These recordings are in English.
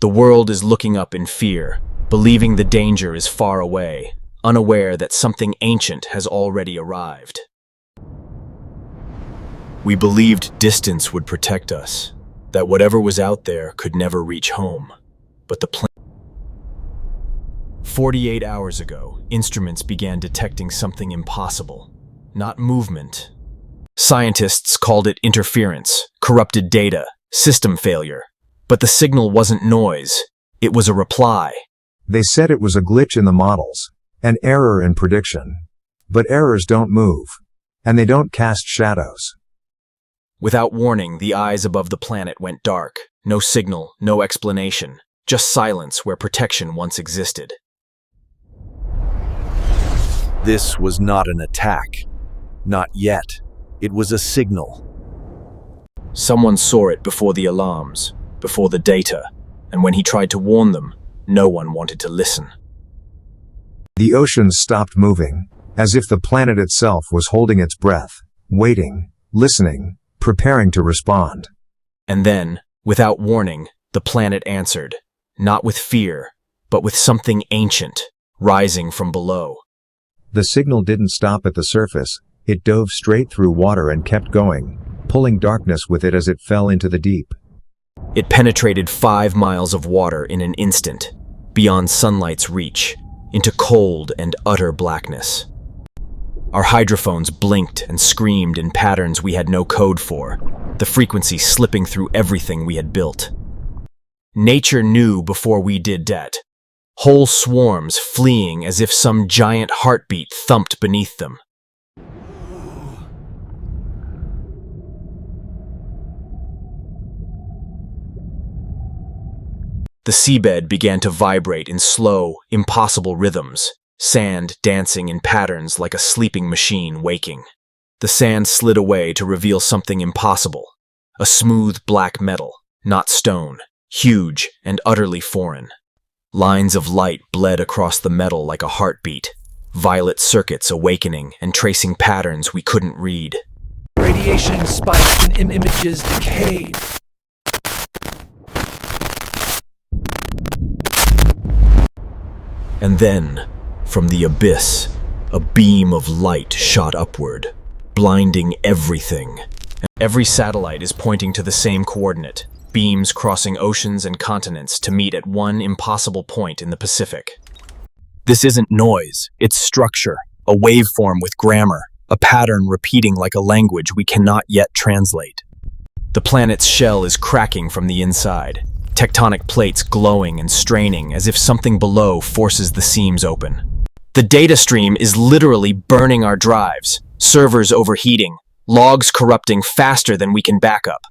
The world is looking up in fear, believing the danger is far away, unaware that something ancient has already arrived. We believed distance would protect us, that whatever was out there could never reach home. But 48 hours ago, instruments began detecting something impossible, not movement. Scientists called it interference, corrupted data, system failure. But the signal wasn't noise, it was a reply. They said it was a glitch in the models, an error in prediction. But errors don't move, and they don't cast shadows. Without warning, the eyes above the planet went dark. No signal, no explanation, just silence where protection once existed. This was not an attack. Not yet. It was a signal. Someone saw it before the alarms, before the data, and when he tried to warn them, no one wanted to listen. The oceans stopped moving, as if the planet itself was holding its breath, waiting, listening, preparing to respond. And then, without warning, the planet answered, not with fear, but with something ancient, rising from below. The signal didn't stop at the surface, it dove straight through water and kept going, pulling darkness with it as it fell into the deep. It penetrated 5 miles of water in an instant, beyond sunlight's reach, into cold and utter blackness. Our hydrophones blinked and screamed in patterns we had no code for, the frequency slipping through everything we had built. Nature knew before we did that. Whole swarms fleeing as if some giant heartbeat thumped beneath them. The seabed began to vibrate in slow, impossible rhythms, sand dancing in patterns like a sleeping machine waking. The sand slid away to reveal something impossible, a smooth black metal, not stone, huge and utterly foreign. Lines of light bled across the metal like a heartbeat, violet circuits awakening and tracing patterns we couldn't read. Radiation spiked and images decayed. And then, from the abyss, a beam of light shot upward, blinding everything. Every satellite is pointing to the same coordinate, beams crossing oceans and continents to meet at one impossible point in the Pacific. This isn't noise, it's structure, a waveform with grammar, a pattern repeating like a language we cannot yet translate. The planet's shell is cracking from the inside, tectonic plates glowing and straining as if something below forces the seams open. The data stream is literally burning our drives, servers overheating, logs corrupting faster than we can back up.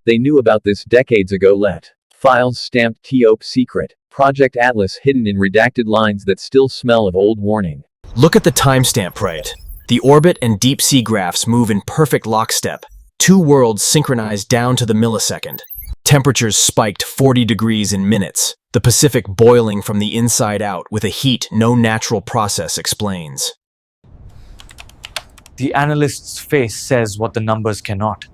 They knew about this decades ago. Files stamped TOP secret, Project Atlas hidden in redacted lines that still smell of old warning. Look at the timestamp, right? The orbit and deep sea graphs move in perfect lockstep, 2 worlds synchronized down to the millisecond. Temperatures spiked 40 degrees in minutes, the Pacific boiling from the inside out with a heat no natural process explains. The analyst's face says what the numbers cannot.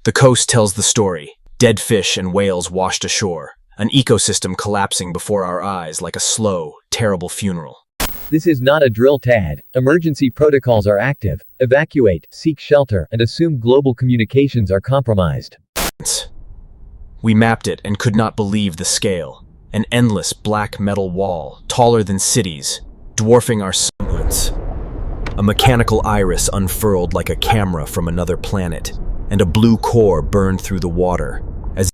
The coast tells the story. Dead fish and whales washed ashore, an ecosystem collapsing before our eyes like a slow, terrible funeral. This is not a drill, Tad. Emergency protocols are active. Evacuate, seek shelter, and assume global communications are compromised. We mapped it and could not believe the scale. An endless black metal wall, taller than cities, dwarfing our semblance. A mechanical iris unfurled like a camera from another planet, and a blue core burned through the water, as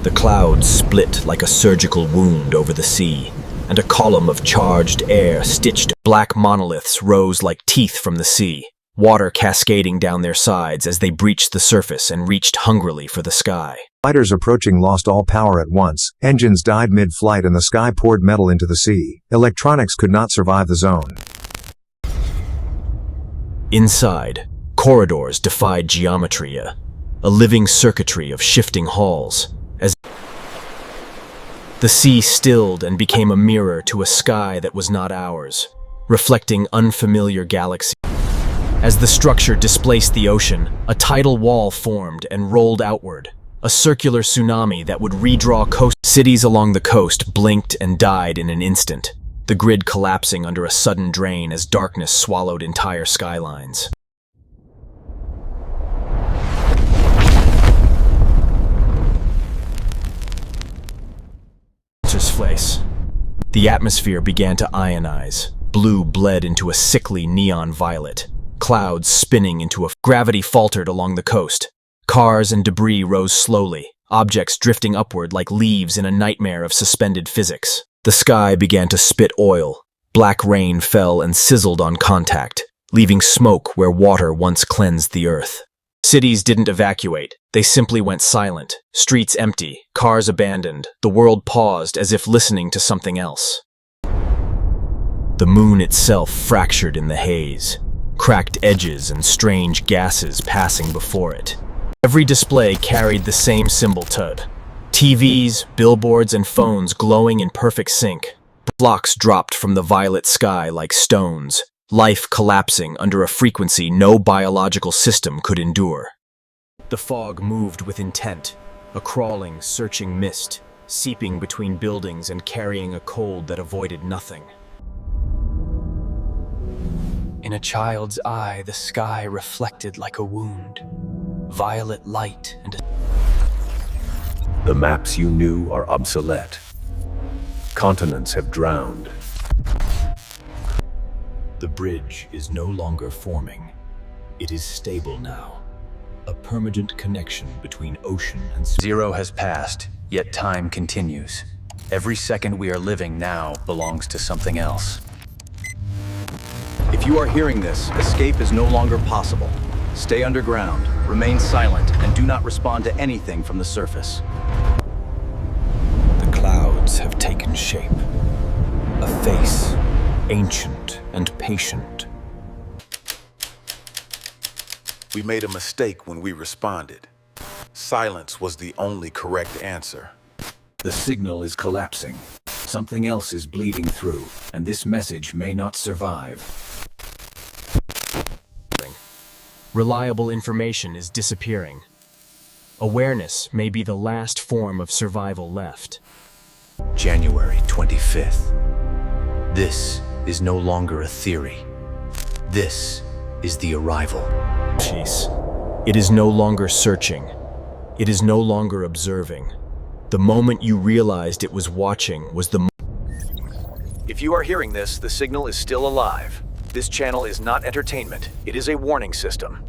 the clouds split like a surgical wound over the sea, and a column of charged air stitched black monoliths rose like teeth from the sea, water cascading down their sides as they breached the surface and reached hungrily for the sky. Fighters approaching lost all power at once, engines died mid-flight and the sky poured metal into the sea. Electronics could not survive the zone. Inside, corridors defied geometry, a living circuitry of shifting halls, as the sea stilled and became a mirror to a sky that was not ours, reflecting unfamiliar galaxies. As the structure displaced the ocean, a tidal wall formed and rolled outward, a circular tsunami that would redraw coast. Cities along the coast blinked and died in an instant, the grid collapsing under a sudden drain as darkness swallowed entire skylines. Face. The atmosphere began to ionize. Blue bled into a sickly neon violet. Clouds spinning into a... Gravity faltered along the coast. Cars and debris rose slowly, objects drifting upward like leaves in a nightmare of suspended physics. The sky began to spit oil. Black rain fell and sizzled on contact, leaving smoke where water once cleansed the earth. Cities didn't evacuate. They simply went silent, streets empty, cars abandoned. The world paused as if listening to something else. The moon itself fractured in the haze, cracked edges and strange gases passing before it. Every display carried the same symbol TUD. TVs, billboards, and phones glowing in perfect sync. Blocks dropped from the violet sky like stones, life collapsing under a frequency no biological system could endure. The fog moved with intent, a crawling, searching mist, seeping between buildings and carrying a cold that avoided nothing. In a child's eye, the sky reflected like a wound. Violet light and The maps you knew are obsolete. Continents have drowned. The bridge is no longer forming. It is stable now. A permanent connection between ocean and... Zero has passed, yet time continues. Every second we are living now belongs to something else. If you are hearing this, escape is no longer possible. Stay underground, remain silent, and do not respond to anything from the surface. The clouds have taken shape. A face, ancient and patient. We made a mistake when we responded. Silence was the only correct answer. The signal is collapsing. Something else is bleeding through, and this message may not survive. Reliable information is disappearing. Awareness may be the last form of survival left. January 25th. This is no longer a theory. This is the arrival. Peace. It is no longer searching. It is no longer observing. The moment you realized it was watching was the... If you are hearing this, the signal is still alive. This channel is not entertainment. It is a warning system.